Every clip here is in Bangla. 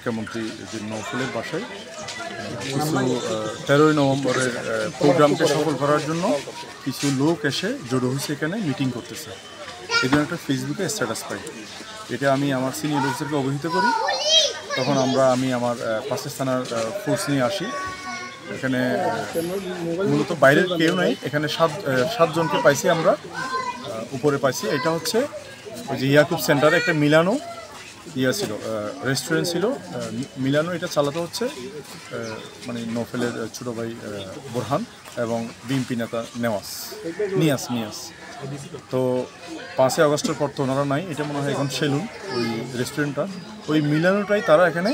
শিক্ষামন্ত্রী যে নৌফুলের বাসায় কিছু 13ই নভেম্বরের প্রোগ্রামকে সফল করার জন্য কিছু লোক এসে জড়ো হয়েছে, এখানে মিটিং করতেছে। এই জন্য একটা ফেসবুকে স্ট্যাটাস পাই। এটা আমি আমার সিনিয়র অফিসারকে অবহিত করি। তখন আমি আমার 5 থানার ফোর্স নিয়ে আসি। এখানে মূলত বাইরের কেউ নাই, এখানে 7 জনকে পাইছি আমরা, উপরে পাইছি। এটা হচ্ছে ওই যে ইয়াকুব সেন্টারে একটা মিলানো ছিল, রেস্টুরেন্ট ছিল। মিলানো এটা চালাতে হচ্ছে মানে নৌফেলের ছোটো ভাই বোরহান এবং বিএনপি নেতা নিয়াস। তো 5 আগস্টের পর তো ওনারা নাই, এটা মনে হয় এখন সেলুন ওই রেস্টুরেন্টটা। ওই মিলানোটাই তারা এখানে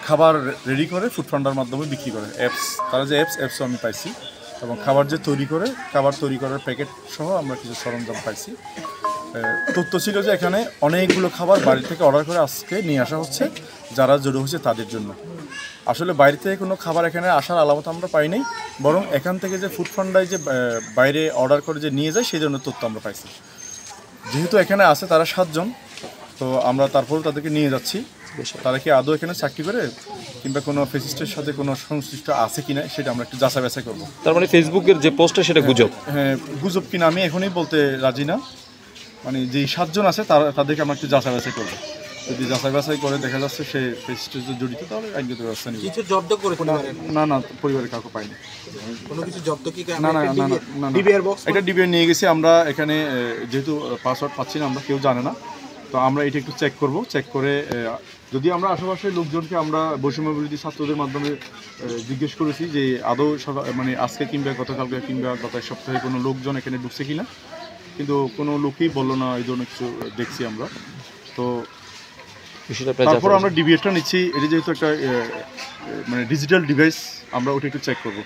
খাবার রেডি করে ফুড ফান্ডার মাধ্যমে বিক্রি করে। তারা যে অ্যাপসও আমি পাইছি, এবং খাবার তৈরি করার প্যাকেট সহ আমরা কিছু সরঞ্জাম পাইছি। তথ্য ছিল যে এখানে অনেকগুলো খাবার বাড়ি থেকে অর্ডার করে আজকে নিয়ে আসা হচ্ছে যারা জড়ো হয়েছে তাদের জন্য। আসলে বাইরে থেকে কোনো খাবার এখানে আসার আলামত আমরা পাই নাই, বরং এখান থেকে যে ফুড ফান্ডায় যে বাইরে অর্ডার করে যে নিয়ে যায় সেই জন্য তথ্য আমরা পাইছি। যেহেতু এখানে আছে তারা 7 জন, তো আমরা তারপরেও তাদেরকে নিয়ে যাচ্ছি। তারা কি আদৌ এখানে চাকরি করে কিংবা কোনো ফেসিস্টের সাথে কোনো সংশ্লিষ্ট আছে কিনা সেটা আমরা একটু যাচাই বাছাই করবো। তার মানে ফেসবুকের যে পোস্টটা সেটা গুজব? হ্যাঁ, গুজব কিনা আমি এখনই বলতে রাজি না। মানে যেই 7 জন আছে তাদেরকে আমরা একটু যাচাই বাছাই করবো। যদি যাচাই বাছাই করে দেখা যাচ্ছে সে ফেসিস্টের জড়িত, তাহলে আইনগত ব্যবস্থা নিব। কিছু জব্দ করে না পরিবারের কাউকে পাইনি। কোনো কিছু জব্দ কি না ডিবিআর বক্স এটা ডিবিআর নিয়ে গেছি আমরা। এখানে যেহেতু পাসওয়ার্ড পাচ্ছি না, আমরা কেউ জানে না, তো আমরা এটা একটু চেক করব। চেক করে যদি আমরা আশেপাশের লোকজনকে আমরা বৈষম্য বিরোধী ছাত্রদের মাধ্যমে জিজ্ঞেস করেছি যে আদৌ মানে আজকে কিংবা গতকালকে কিংবা গত এক সপ্তাহে কোনো লোকজন এখানে ঢুকছে কিনা, কিন্তু কোনো লোকই বললো না। এই ধরনের কিছু দেখছি আমরা। তো তারপর আমরা ডিবিআরটা নিচ্ছি। এটা যেহেতু একটা মানে ডিজিটাল ডিভাইস, আমরা ওটা একটু চেক করবো।